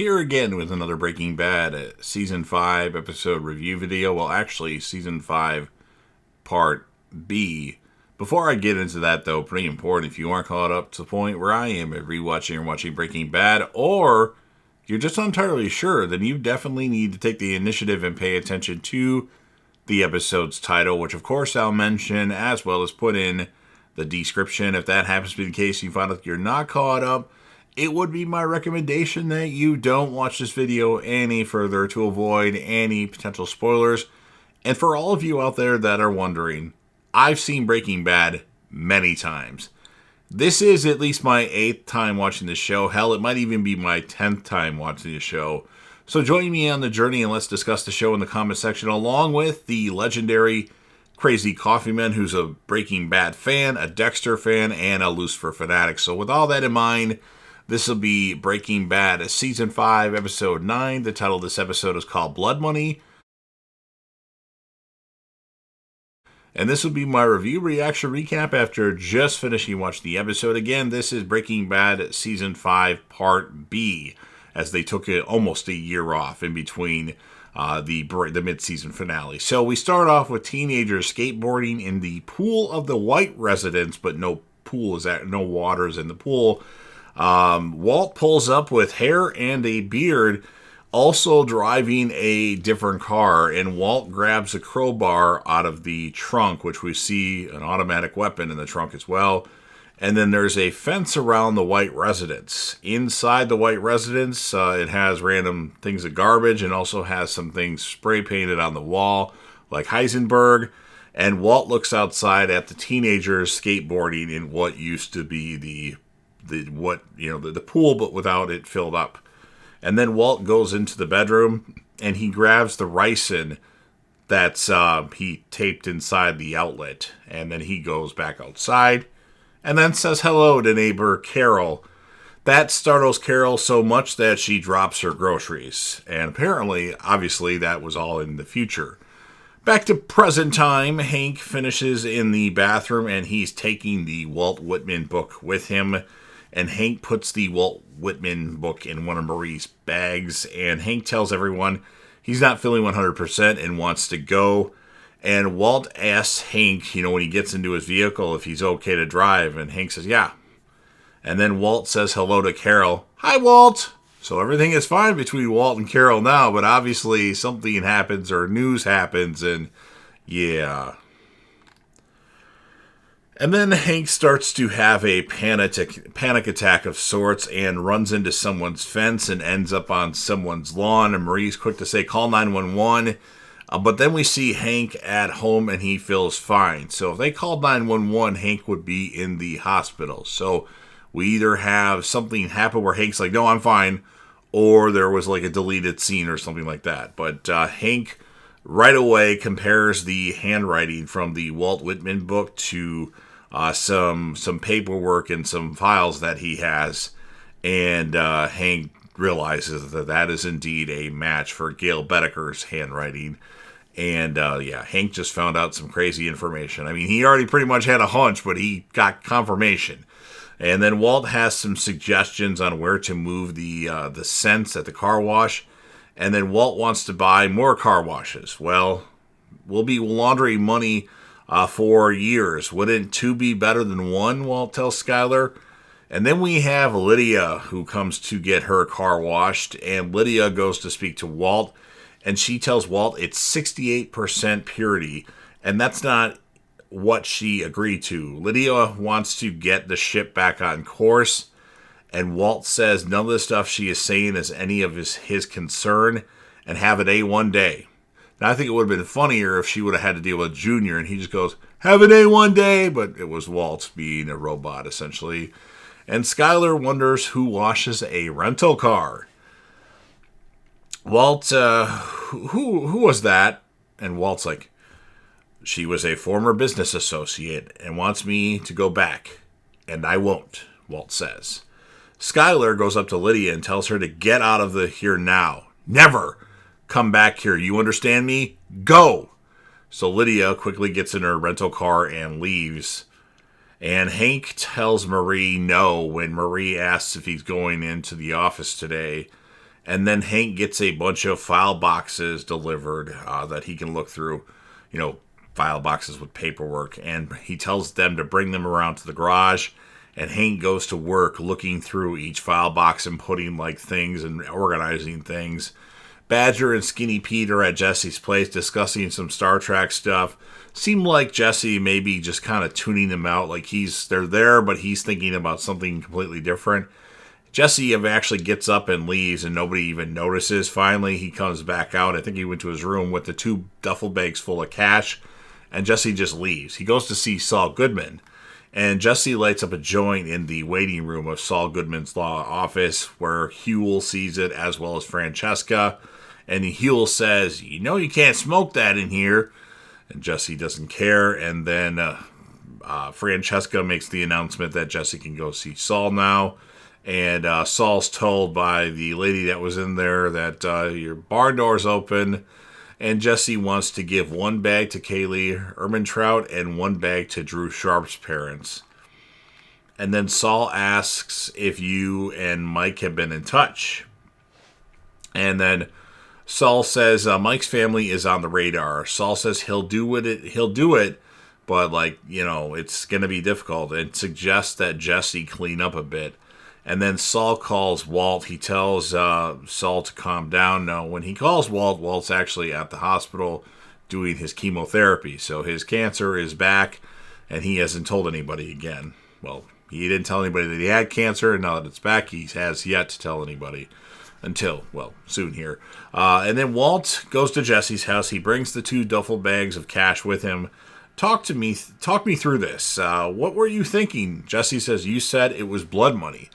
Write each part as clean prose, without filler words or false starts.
Here again with another Breaking Bad Season 5 episode review video. Well, actually, Season 5 Part B. Before I get into that, though, pretty important, if you aren't caught up to the point where I am at rewatching or watching Breaking Bad, or you're just not entirely sure, then you definitely need to take the initiative and pay attention to the episode's title, which of course I'll mention, as well as put in the description. If that happens to be the case, you find out you're not caught up, it would be my recommendation that you don't watch this video any further to avoid any potential spoilers. And for all of you out there that are wondering, I've seen Breaking Bad many times. This is at least my 8th time watching the show. Hell, it might even be my 10th time watching the show. So join me on the journey and let's discuss the show in the comment section, along with the legendary Crazy Coffee Man, who's a Breaking Bad fan, a Dexter fan, and a Lucifer fanatic. So with all that in mind, this will be Breaking Bad Season 5, Episode 9. The title of this episode is called Blood Money. And this will be my review, reaction, recap after just finishing watching the episode. Again, this is Breaking Bad Season 5 Part B, as they took almost a year off in between the mid-season finale. So we start off with teenagers skateboarding in the pool of the White residence, but no water is in the pool. Walt pulls up with hair and a beard, also driving a different car, and Walt grabs a crowbar out of the trunk, which we see an automatic weapon in the trunk as well. And then there's a fence around the White residence. Inside the White residence, it has random things of garbage and also has some things spray painted on the wall, like Heisenberg. And Walt looks outside at the teenagers skateboarding in what used to be the pool, but without it filled up. And then Walt goes into the bedroom and he grabs the ricin that's he taped inside the outlet, and then he goes back outside and then says hello to neighbor Carol. That startles Carol so much that she drops her groceries, and apparently, obviously, that was all in the future. Back to present time, Hank finishes in the bathroom and he's taking the Walt Whitman book with him. And Hank puts the Walt Whitman book in one of Marie's bags. And Hank tells everyone he's not feeling 100% and wants to go. And Walt asks Hank, when he gets into his vehicle, if he's okay to drive. And Hank says, yeah. And then Walt says hello to Carol. Hi, Walt. So everything is fine between Walt and Carol now. But obviously something happens or news happens. And yeah. And then Hank starts to have a panic attack of sorts and runs into someone's fence and ends up on someone's lawn. And Marie's quick to say, call 911. But then we see Hank at home and he feels fine. So if they called 911, Hank would be in the hospital. So we either have something happen where Hank's like, no, I'm fine. Or there was like a deleted scene or something like that. But Hank right away compares the handwriting from the Walt Whitman book to some paperwork and some files that he has, and Hank realizes that is indeed a match for Gail Bedeker's handwriting. And Hank just found out some crazy information. I mean, he already pretty much had a hunch, but he got confirmation. And then Walt has some suggestions on where to move the scents at the car wash, and then Walt wants to buy more car washes. Well, we'll be laundering money for years. Wouldn't 2 be better than 1, Walt tells Skyler. And then we have Lydia, who comes to get her car washed, and Lydia goes to speak to Walt, and she tells Walt it's 68% purity, and that's not what she agreed to. Lydia wants to get the ship back on course, and Walt says none of the stuff she is saying is any of his concern, and have an A1 day. Now, I think it would have been funnier if she would have had to deal with Junior, and he just goes, have an A1 day, but it was Walt being a robot, essentially. And Skyler wonders who washes a rental car. Walt, who was that? And Walt's like, she was a former business associate and wants me to go back. And I won't, Walt says. Skyler goes up to Lydia and tells her to get out of here now. Never come back here. You understand me? Go! So Lydia quickly gets in her rental car and leaves. And Hank tells Marie no when Marie asks if he's going into the office today. And then Hank gets a bunch of file boxes delivered that he can look through, file boxes with paperwork. And he tells them to bring them around to the garage. And Hank goes to work looking through each file box and putting things and organizing things. Badger and Skinny Pete are at Jesse's place discussing some Star Trek stuff. Seemed like Jesse maybe just kind of tuning them out, they're there, but he's thinking about something completely different. Jesse actually gets up and leaves, and nobody even notices. Finally, he comes back out. I think he went to his room with the 2 duffel bags full of cash, and Jesse just leaves. He goes to see Saul Goodman, and Jesse lights up a joint in the waiting room of Saul Goodman's law office, where Huell sees it, as well as Francesca. And Huell says, you can't smoke that in here. And Jesse doesn't care. And then Francesca makes the announcement that Jesse can go see Saul now. And Saul's told by the lady that was in there that your bar door's open. And Jesse wants to give 1 bag to Kaylee Ehrmantraut and 1 bag to Drew Sharp's parents. And then Saul asks if you and Mike have been in touch. And then Saul says Mike's family is on the radar. Saul says he'll do it, but it's going to be difficult, and suggests that Jesse clean up a bit. And then Saul calls Walt. He tells Saul to calm down. Now, when he calls Walt, Walt's actually at the hospital doing his chemotherapy. So his cancer is back, and he hasn't told anybody again. Well, he didn't tell anybody that he had cancer, and now that it's back, he has yet to tell anybody. Until, soon here. And then Walt goes to Jesse's house. He brings the 2 duffel bags of cash with him. Talk me through this. What were you thinking? Jesse says, you said it was blood money.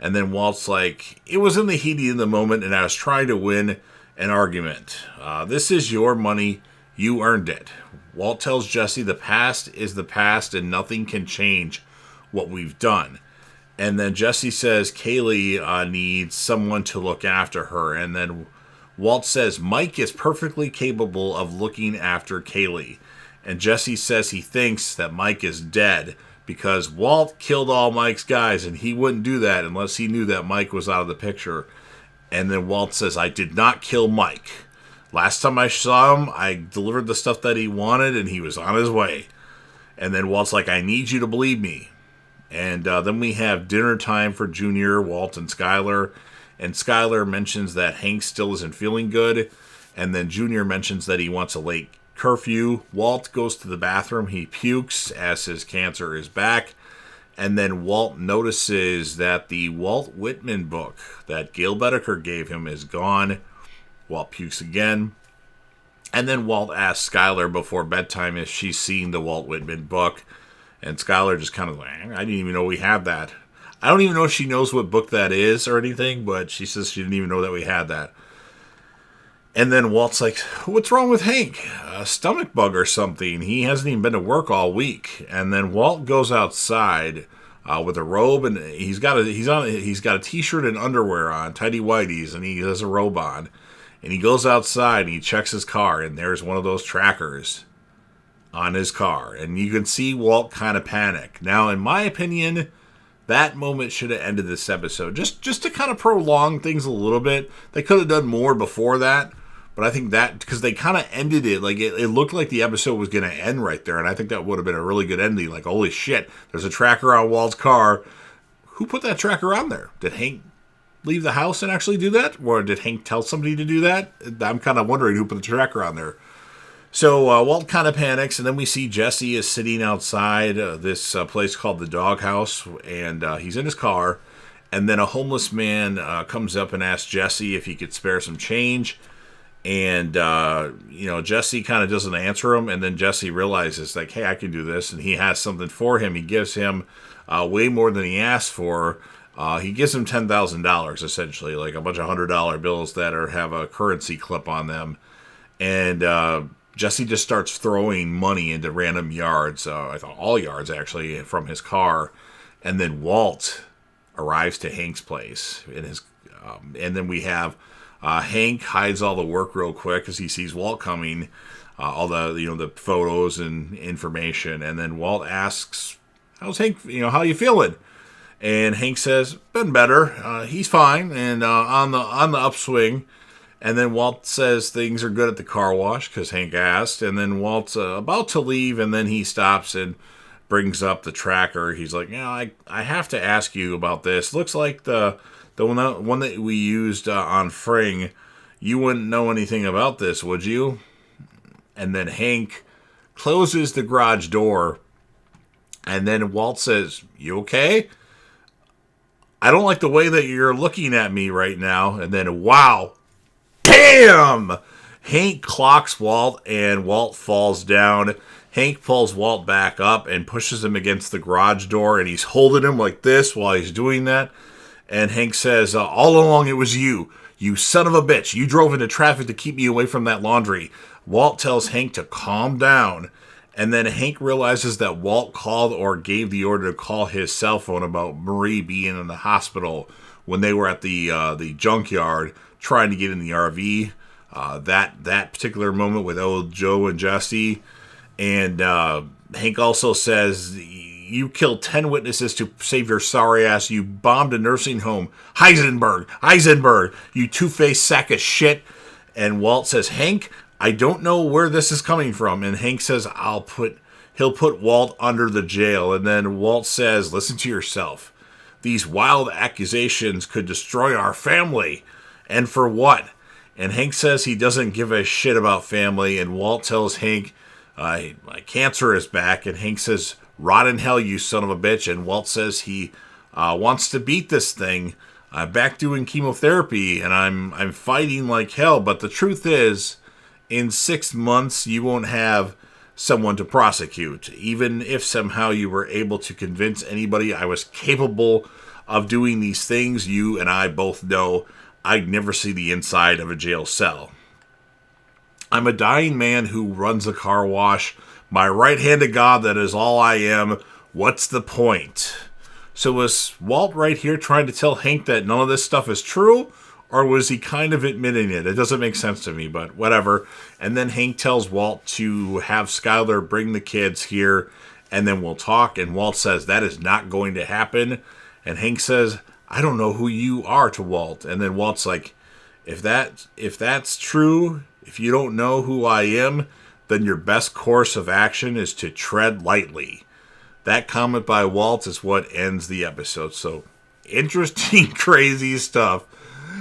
And then Walt's like, it was in the heat of the moment, and I was trying to win an argument. This is your money. You earned it. Walt tells Jesse the past is the past, and nothing can change what we've done. And then Jesse says Kaylee needs someone to look after her. And then Walt says Mike is perfectly capable of looking after Kaylee. And Jesse says he thinks that Mike is dead because Walt killed all Mike's guys, and he wouldn't do that unless he knew that Mike was out of the picture. And then Walt says, I did not kill Mike. Last time I saw him, I delivered the stuff that he wanted, and he was on his way. And then Walt's like, I need you to believe me. And then we have dinner time for Junior, Walt, and Skyler. And Skyler mentions that Hank still isn't feeling good. And then Junior mentions that he wants a late curfew. Walt goes to the bathroom. He pukes as his cancer is back. And then Walt notices that the Walt Whitman book that Gail Bedecker gave him is gone. Walt pukes again. And then Walt asks Skyler before bedtime if she's seen the Walt Whitman book. And Skyler just kind of like, I didn't even know we had that. I don't even know if she knows what book that is or anything, but she says she didn't even know that we had that. And then Walt's like, what's wrong with Hank? A stomach bug or something. He hasn't even been to work all week. And then Walt goes outside with a robe, and he's got a t-shirt and underwear on, tidy whities, and he has a robe on. And he goes outside and he checks his car, and there's one of those trackers on his car. And you can see Walt kind of panic. Now, in my opinion, that moment should have ended this episode. Just to kind of prolong things a little bit. They could have done more before that. But I think that, because they kind of ended it, like it looked like the episode was going to end right there. And I think that would have been a really good ending. Like, holy shit, there's a tracker on Walt's car. Who put that tracker on there? Did Hank leave the house and actually do that? Or did Hank tell somebody to do that? I'm kind of wondering who put the tracker on there. So Walt kind of panics, and then we see Jesse is sitting outside this place called the Doghouse, and he's in his car. And then a homeless man comes up and asks Jesse if he could spare some change. And, Jesse kind of doesn't answer him, and then Jesse realizes, like, hey, I can do this, and he has something for him. He gives him way more than he asked for. He gives him $10,000, essentially, like a bunch of $100 bills that have a currency clip on them. And Jesse just starts throwing money into random yards, I thought all yards, actually, from his car. And then Walt arrives to Hank's place. And then we have Hank hides all the work real quick as he sees Walt coming, all the photos and information. And then Walt asks, how's Hank, how you feeling? And Hank says, been better. He's fine and on the upswing. And then Walt says things are good at the car wash because Hank asked. And then Walt's about to leave, and then he stops and brings up the tracker. He's like, I have to ask you about this. Looks like the one that we used on Fring, you wouldn't know anything about this, would you? And then Hank closes the garage door. And then Walt says, you okay? I don't like the way that you're looking at me right now. And then, wow, bam! Hank clocks Walt, and Walt falls down. Hank pulls Walt back up and pushes him against the garage door, and he's holding him like this while he's doing that. And Hank says, all along it was you. You son of a bitch. You drove into traffic to keep me away from that laundry. Walt tells Hank to calm down. And then Hank realizes that Walt called or gave the order to call his cell phone about Marie being in the hospital when they were at the junkyard trying to get in the RV. That particular moment with old Joe and Jesse. And Hank also says, you killed 10 witnesses to save your sorry ass. You bombed a nursing home. Heisenberg, you two-faced sack of shit. And Walt says, Hank, I don't know where this is coming from. And Hank says, he'll put Walt under the jail. And then Walt says, listen to yourself. These wild accusations could destroy our family. And for what? And Hank says he doesn't give a shit about family. And Walt tells Hank, my cancer is back. And Hank says, rot in hell, you son of a bitch. And Walt says he wants to beat this thing. I'm back doing chemotherapy, and I'm fighting like hell. But the truth is, in 6 months, you won't have someone to prosecute. Even if somehow you were able to convince anybody I was capable of doing these things, you and I both know I'd never see the inside of a jail cell. I'm a dying man who runs a car wash. My right hand to God, that is all I am. What's the point? So was Walt right here trying to tell Hank that none of this stuff is true? Or was he kind of admitting it? It doesn't make sense to me, but whatever. And then Hank tells Walt to have Skyler bring the kids here, and then we'll talk. And Walt says that is not going to happen. And Hank says, I don't know who you are to Walt. And then Walt's like, if that's true, if you don't know who I am, then your best course of action is to tread lightly. That comment by Walt is what ends the episode. So, interesting, crazy stuff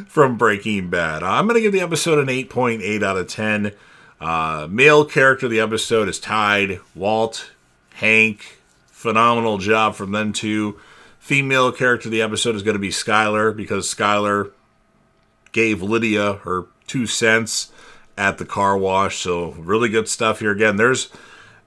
from Breaking Bad. I'm going to give the episode an 8.8 out of 10. Male character of the episode is tied. Walt, Hank, phenomenal job from them two. Female character of the episode is going to be Skyler, because Skyler gave Lydia her 2 cents at the car wash. So really good stuff here. Again,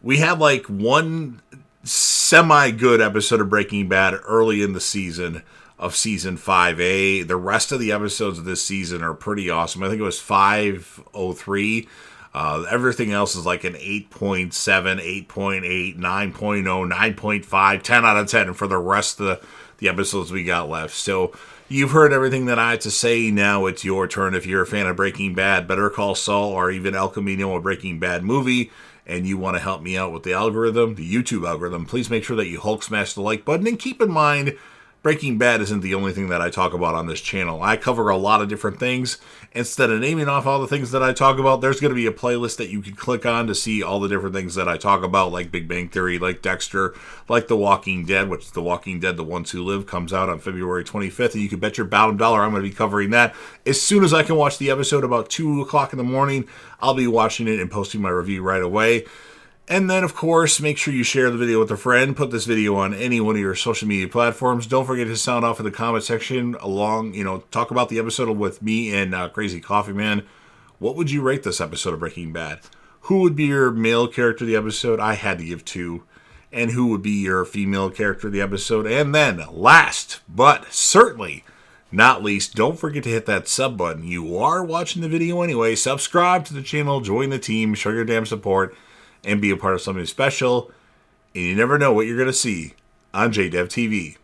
we had like one semi-good episode of Breaking Bad early in the season of season 5A. The rest of the episodes of this season are pretty awesome. I think it was 503. Everything else is like an 8.7, 8.8, 9.0, 9.5, 10 out of 10 and for the rest of the episodes we got left. So you've heard everything that I had to say. Now it's your turn. If you're a fan of Breaking Bad, Better Call Saul, or even El Camino, a Breaking Bad movie, and you want to help me out with the algorithm, the YouTube algorithm, please make sure that you Hulk smash the like button. And keep in mind, Breaking Bad isn't the only thing that I talk about on this channel. I cover a lot of different things. Instead of naming off all the things that I talk about, there's going to be a playlist that you can click on to see all the different things that I talk about, like Big Bang Theory, like Dexter, like The Walking Dead, which The Walking Dead, The Ones Who Live, comes out on February 25th, and you can bet your bottom dollar I'm going to be covering that. As soon as I can watch the episode about 2 o'clock in the morning, I'll be watching it and posting my review right away. And then, of course, make sure you share the video with a friend. Put this video on any one of your social media platforms. Don't forget to sound off in the comment section talk about the episode with me and Crazy Coffee Man. What would you rate this episode of Breaking Bad? Who would be your male character of the episode? I had to give 2. And who would be your female character of the episode? And then, last but certainly not least, don't forget to hit that sub button. You are watching the video anyway. Subscribe to the channel, join the team, show your damn support, and be a part of something special. And you never know what you're going to see on JDev TV.